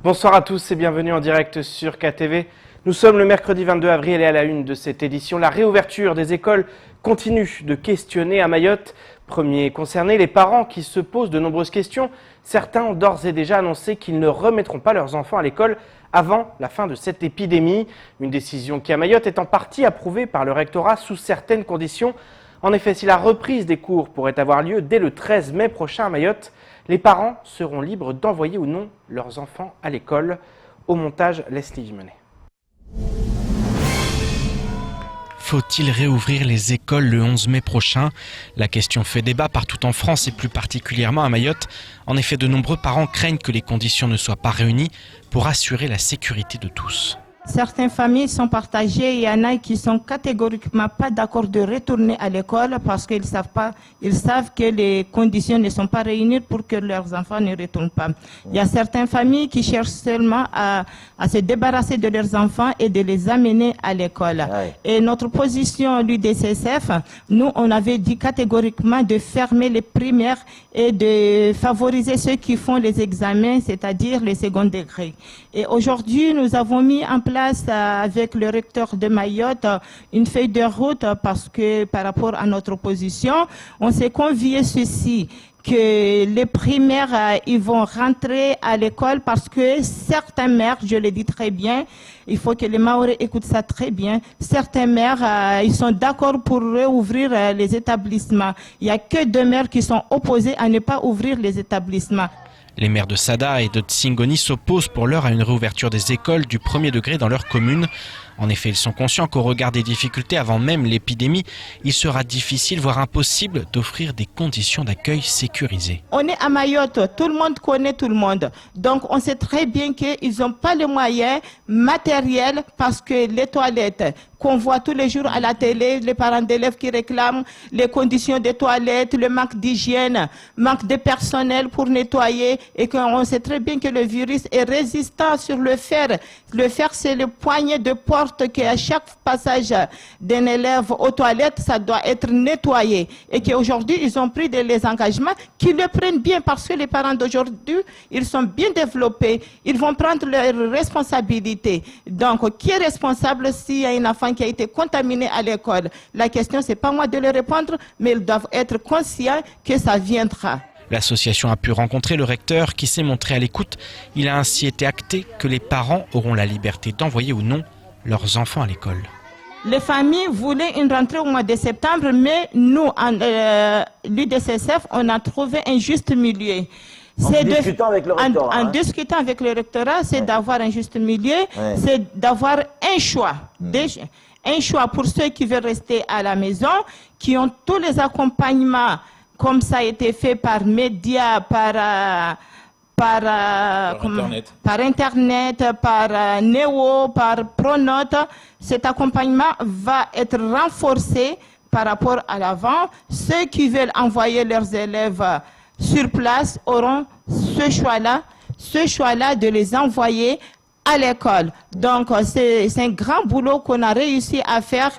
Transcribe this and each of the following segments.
Bonsoir à tous et bienvenue en direct sur KTV. Nous sommes le mercredi 22 avril et à la une de cette édition, la réouverture des écoles continue de questionner à Mayotte. Premiers concernés, les parents qui se posent de nombreuses questions. Certains ont d'ores et déjà annoncé qu'ils ne remettront pas leurs enfants à l'école avant la fin de cette épidémie. Une décision qui à Mayotte est en partie approuvée par le rectorat sous certaines conditions. En effet, si la reprise des cours pourrait avoir lieu dès le 13 mai prochain à Mayotte, les parents seront libres d'envoyer ou non leurs enfants à l'école. Au montage, Leslie Vimenet. Faut-il réouvrir les écoles le 11 mai prochain? La question fait débat partout en France et plus particulièrement à Mayotte. En effet, de nombreux parents craignent que les conditions ne soient pas réunies pour assurer la sécurité de tous. Certaines familles sont partagées. Il y en a qui sont catégoriquement pas d'accord de retourner à l'école parce qu'ils savent que les conditions ne sont pas réunies pour que leurs enfants ne retournent pas. Il y a certaines familles qui cherchent seulement à se débarrasser de leurs enfants et de les amener à l'école. Et notre position, l'UDCSF, nous, on avait dit catégoriquement de fermer les primaires et de favoriser ceux qui font les examens, c'est-à-dire les second degrés. Et aujourd'hui, nous avons mis en place avec le recteur de Mayotte une feuille de route parce que par rapport à notre position, on s'est convié ceci, que les primaires, ils vont rentrer à l'école parce que certains maires, je le dis très bien, il faut que les Mahorais écoutent ça très bien, certains maires, ils sont d'accord pour réouvrir les établissements. Il n'y a que 2 maires qui sont opposés à ne pas ouvrir les établissements. Les maires de Sada et de Tsingoni s'opposent pour l'heure à une réouverture des écoles du premier degré dans leur commune. En effet, ils sont conscients qu'au regard des difficultés avant même l'épidémie, il sera difficile, voire impossible, d'offrir des conditions d'accueil sécurisées. On est à Mayotte, tout le monde connaît tout le monde. Donc on sait très bien qu'ils n'ont pas les moyens matériels parce que les toilettes qu'on voit tous les jours à la télé, les parents d'élèves qui réclament les conditions des toilettes, le manque d'hygiène, manque de personnel pour nettoyer et qu'on sait très bien que le virus est résistant sur le fer. Le fer, c'est le poignet de porte qu'à chaque passage d'un élève aux toilettes, ça doit être nettoyé. Et qu'aujourd'hui, ils ont pris les engagements qu'ils le prennent bien parce que les parents d'aujourd'hui, ils sont bien développés. Ils vont prendre leurs responsabilités. Donc, qui est responsable s'il y a un enfant qui a été contaminé à l'école? La question, c'est pas moi de le répondre, mais ils doivent être conscients que ça viendra. L'association a pu rencontrer le recteur qui s'est montré à l'écoute. Il a ainsi été acté que les parents auront la liberté d'envoyer ou non leurs enfants à l'école. Les familles voulaient une rentrée au mois de septembre, mais nous, l'UDCSF, on a trouvé un juste milieu. En discutant avec le rectorat. En discutant avec le rectorat, c'est d'avoir un juste milieu, c'est d'avoir un choix. Un choix pour ceux qui veulent rester à la maison, qui ont tous les accompagnements, comme ça a été fait par médias, par Internet, par Néo, par Pronote. Cet accompagnement va être renforcé par rapport à l'avant. Ceux qui veulent envoyer leurs élèves sur place auront ce choix-là de les envoyer à l'école. Donc c'est un grand boulot qu'on a réussi à faire.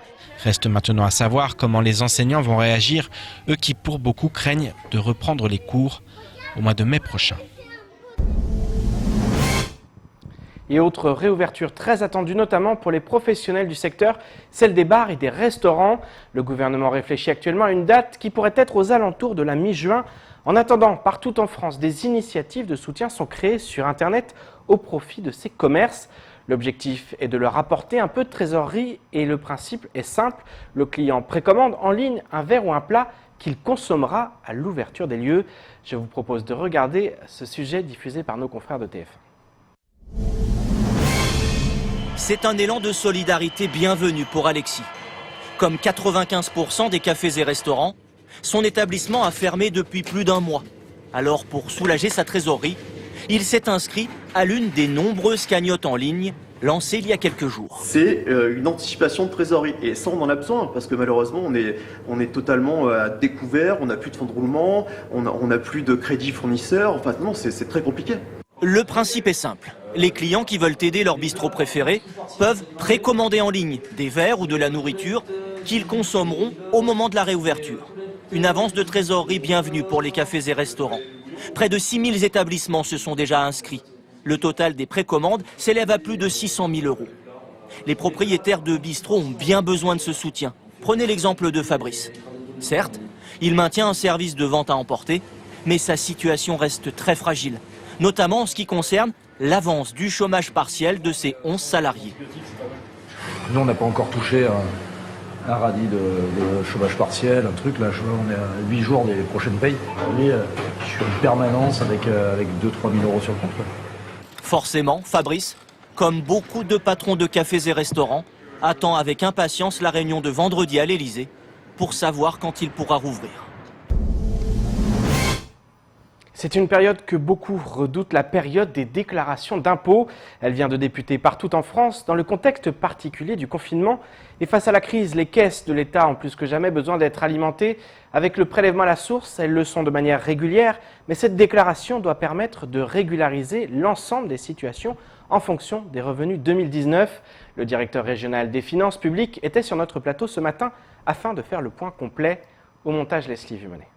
Reste maintenant à savoir comment les enseignants vont réagir, eux qui pour beaucoup craignent de reprendre les cours au mois de mai prochain. Et autre réouverture très attendue, notamment pour les professionnels du secteur, celle des bars et des restaurants. Le gouvernement réfléchit actuellement à une date qui pourrait être aux alentours de la mi-juin. En attendant, partout en France, des initiatives de soutien sont créées sur Internet au profit de ces commerces. L'objectif est de leur apporter un peu de trésorerie et le principe est simple. Le client précommande en ligne un verre ou un plat qu'il consommera à l'ouverture des lieux. Je vous propose de regarder ce sujet diffusé par nos confrères de TF1. C'est un élan de solidarité bienvenu pour Alexis. Comme 95% des cafés et restaurants, son établissement a fermé depuis plus d'1 mois. Alors pour soulager sa trésorerie, il s'est inscrit à l'une des nombreuses cagnottes en ligne lancées il y a quelques jours. C'est une anticipation de trésorerie et ça on en a besoin parce que malheureusement on est totalement à découvert, on n'a plus de fonds de roulement, on n'a plus de crédit fournisseur, enfin non c'est très compliqué. Le principe est simple. Les clients qui veulent aider leur bistrot préféré peuvent précommander en ligne des verres ou de la nourriture qu'ils consommeront au moment de la réouverture. Une avance de trésorerie bienvenue pour les cafés et restaurants. Près de 6000 établissements se sont déjà inscrits. Le total des précommandes s'élève à plus de 600 000 €. Les propriétaires de bistrots ont bien besoin de ce soutien. Prenez l'exemple de Fabrice. Certes, il maintient un service de vente à emporter, mais sa situation reste très fragile, notamment en ce qui concerne l'avance du chômage partiel de ses 11 salariés. Nous, on n'a pas encore touché un radis de chômage partiel, un truc. Là, on est à 8 jours des prochaines payes. Je suis en permanence avec 2 000 à 3 000 € sur le compte. Forcément, Fabrice, comme beaucoup de patrons de cafés et restaurants, attend avec impatience la réunion de vendredi à l'Élysée pour savoir quand il pourra rouvrir. C'est une période que beaucoup redoutent, la période des déclarations d'impôts. Elle vient de débuter partout en France, dans le contexte particulier du confinement. Et face à la crise, les caisses de l'État ont plus que jamais besoin d'être alimentées. Avec le prélèvement à la source, elles le sont de manière régulière. Mais cette déclaration doit permettre de régulariser l'ensemble des situations en fonction des revenus 2019. Le directeur régional des finances publiques était sur notre plateau ce matin afin de faire le point complet. Au montage, Leslie Vumenet.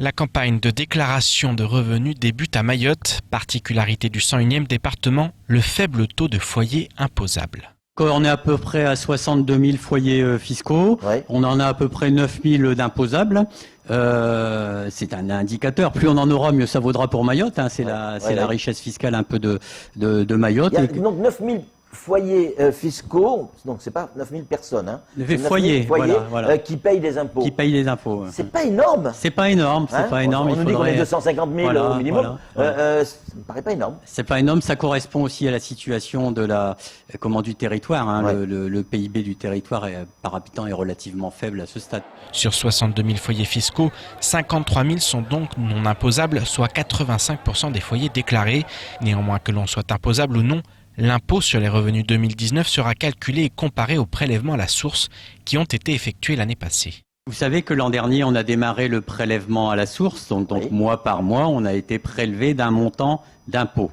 La campagne de déclaration de revenus débute à Mayotte. Particularité du 101e département, le faible taux de foyers imposables. On est à peu près à 62 000 foyers fiscaux. Ouais. On en a à peu près 9 000 d'imposables. C'est un indicateur. Plus on en aura, mieux ça vaudra pour Mayotte. Hein. C'est la richesse fiscale un peu de Mayotte. Il y a donc 9 000 foyers fiscaux, donc c'est pas 9 000 personnes, hein. Les foyers, voilà. Qui payent des impôts. Qui payent des impôts. C'est pas énorme. C'est pas énorme, c'est pas énorme. On nous dit qu'on est 250 000 au minimum. Ça me paraît pas énorme. C'est pas énorme, ça correspond aussi à la situation de du territoire. Hein. Le PIB du territoire par habitant est relativement faible à ce stade. Sur 62 000 foyers fiscaux, 53 000 sont donc non imposables, soit 85% des foyers déclarés. Néanmoins, que l'on soit imposable ou non, l'impôt sur les revenus 2019 sera calculé et comparé aux prélèvements à la source qui ont été effectués l'année passée. Vous savez que l'an dernier, on a démarré le prélèvement à la source, donc mois par mois, on a été prélevé d'un montant d'impôt.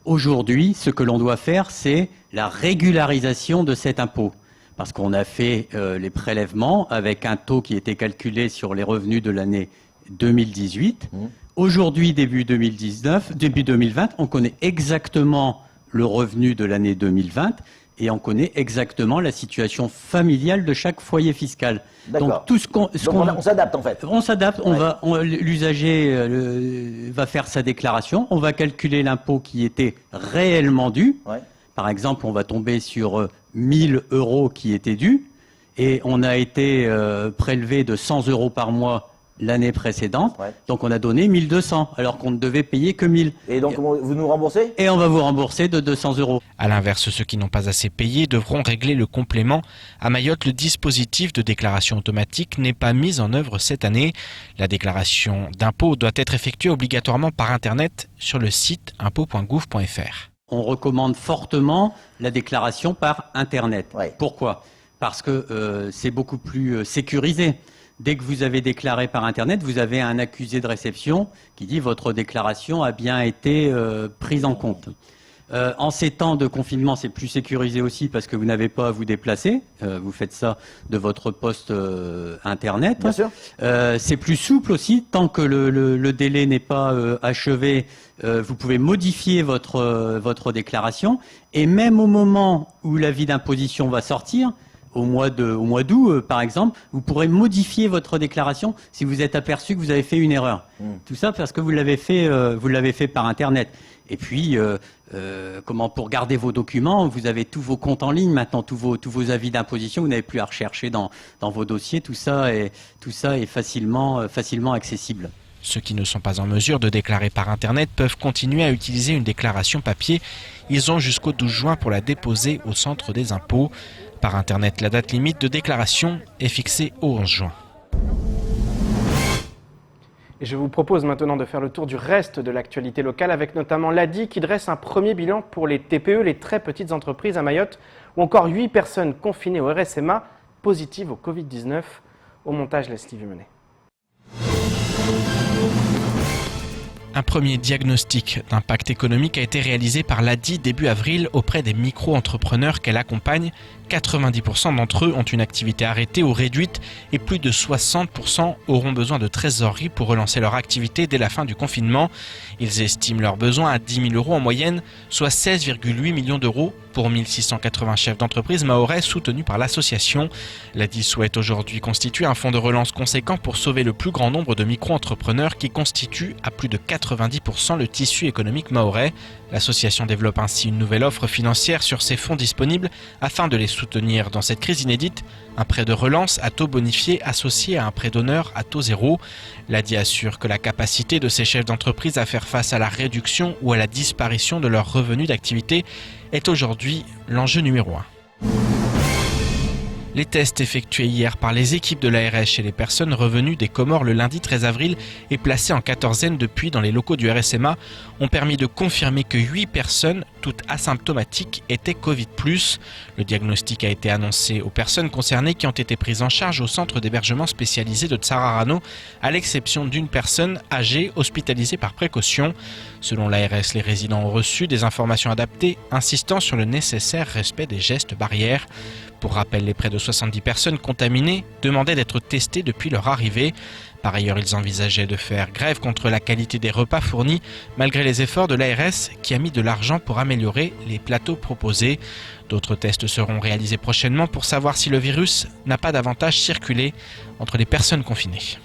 Aujourd'hui, ce que l'on doit faire, c'est la régularisation de cet impôt. Parce qu'on a fait les prélèvements avec un taux qui était calculé sur les revenus de l'année 2018. Aujourd'hui, début 2020, on connaît exactement le revenu de l'année 2020 et on connaît exactement la situation familiale de chaque foyer fiscal. Donc tout on s'adapte en fait. On s'adapte. L'usager va faire sa déclaration. On va calculer l'impôt qui était réellement dû. Par exemple, on va tomber sur 1 000 € qui étaient dus et on a été prélevé de 100 € par mois l'année précédente, donc on a donné 1 200 alors qu'on ne devait payer que 1 000. Et donc vous nous remboursez ? Et on va vous rembourser de 200 €. A l'inverse, ceux qui n'ont pas assez payé devront régler le complément. À Mayotte, le dispositif de déclaration automatique n'est pas mis en œuvre cette année. La déclaration d'impôt doit être effectuée obligatoirement par Internet sur le site impôt.gouv.fr. On recommande fortement la déclaration par Internet. Pourquoi ? Parce que c'est beaucoup plus sécurisé. Dès que vous avez déclaré par Internet, vous avez un accusé de réception qui dit votre déclaration a bien été prise en compte. En ces temps de confinement, c'est plus sécurisé aussi parce que vous n'avez pas à vous déplacer. Vous faites ça de votre poste Internet. Bien sûr. C'est plus souple aussi. Tant que le délai n'est pas achevé, vous pouvez modifier votre déclaration. Et même au moment où l'avis d'imposition va sortir, au mois d'août, par exemple, vous pourrez modifier votre déclaration si vous êtes aperçu que vous avez fait une erreur. Tout ça parce que vous l'avez fait par Internet. Et puis, pour garder vos documents, vous avez tous vos comptes en ligne maintenant, tous vos avis d'imposition. Vous n'avez plus à rechercher dans vos dossiers. Tout ça est facilement accessible. Ceux qui ne sont pas en mesure de déclarer par Internet peuvent continuer à utiliser une déclaration papier. Ils ont jusqu'au 12 juin pour la déposer au centre des impôts. Par Internet, la date limite de déclaration est fixée au 11 juin. Et je vous propose maintenant de faire le tour du reste de l'actualité locale avec notamment l'ADI qui dresse un premier bilan pour les TPE, les très petites entreprises à Mayotte, ou encore 8 personnes confinées au RSMA positives au Covid-19. Au montage, Leslie Vumenet. Un premier diagnostic d'impact économique a été réalisé par l'ADI début avril auprès des micro-entrepreneurs qu'elle accompagne. 90% d'entre eux ont une activité arrêtée ou réduite et plus de 60% auront besoin de trésorerie pour relancer leur activité dès la fin du confinement. Ils estiment leurs besoins à 10 000 € en moyenne, soit 16,8 millions d'euros pour 1680 chefs d'entreprise mahorais soutenus par l'association. L'ADI souhaite aujourd'hui constituer un fonds de relance conséquent pour sauver le plus grand nombre de micro-entrepreneurs qui constituent à plus de 90% le tissu économique mahorais. L'association développe ainsi une nouvelle offre financière sur ces fonds disponibles afin de les soutenir dans cette crise inédite. Un prêt de relance à taux bonifié associé à un prêt d'honneur à taux zéro. L'ADI assure que la capacité de ces chefs d'entreprise à faire face à la réduction ou à la disparition de leurs revenus d'activité est aujourd'hui l'enjeu numéro 1. Les tests effectués hier par les équipes de l'ARS chez les personnes revenues des Comores le lundi 13 avril et placées en quatorzaine depuis dans les locaux du RSMA ont permis de confirmer que 8 personnes, toutes asymptomatiques, étaient Covid+. Le diagnostic a été annoncé aux personnes concernées qui ont été prises en charge au centre d'hébergement spécialisé de Tsararano, à l'exception d'une personne âgée hospitalisée par précaution. Selon l'ARS, les résidents ont reçu des informations adaptées insistant sur le nécessaire respect des gestes barrières. Pour rappel, les près de 70 personnes contaminées demandaient d'être testées depuis leur arrivée. Par ailleurs, ils envisageaient de faire grève contre la qualité des repas fournis, malgré les efforts de l'ARS qui a mis de l'argent pour améliorer les plateaux proposés. D'autres tests seront réalisés prochainement pour savoir si le virus n'a pas davantage circulé entre les personnes confinées.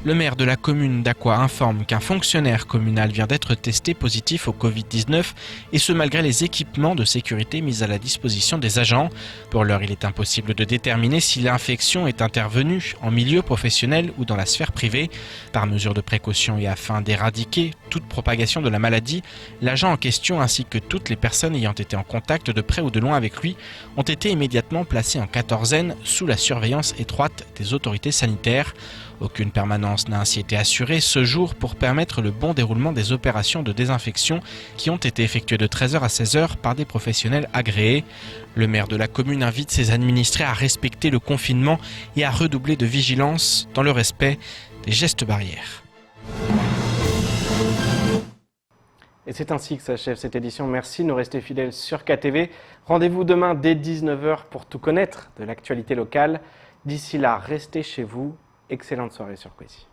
Le maire de la commune d'Aqua informe qu'un fonctionnaire communal vient d'être testé positif au Covid-19 et ce malgré les équipements de sécurité mis à la disposition des agents. Pour l'heure, il est impossible de déterminer si l'infection est intervenue en milieu professionnel ou dans la sphère privée. Par mesure de précaution et afin d'éradiquer toute propagation de la maladie, l'agent en question ainsi que toutes les personnes ayant été en contact de près ou de loin avec lui ont été immédiatement placés en quatorzaine sous la surveillance étroite des autorités sanitaires. Aucune permanence n'a ainsi été assurée ce jour pour permettre le bon déroulement des opérations de désinfection qui ont été effectuées de 13h à 16h par des professionnels agréés. Le maire de la commune invite ses administrés à respecter le confinement et à redoubler de vigilance dans le respect des gestes barrières. Et c'est ainsi que s'achève cette édition. Merci de nous rester fidèles sur KTV. Rendez-vous demain dès 19h pour tout connaître de l'actualité locale. D'ici là, restez chez vous. Excellente soirée sur Quasi.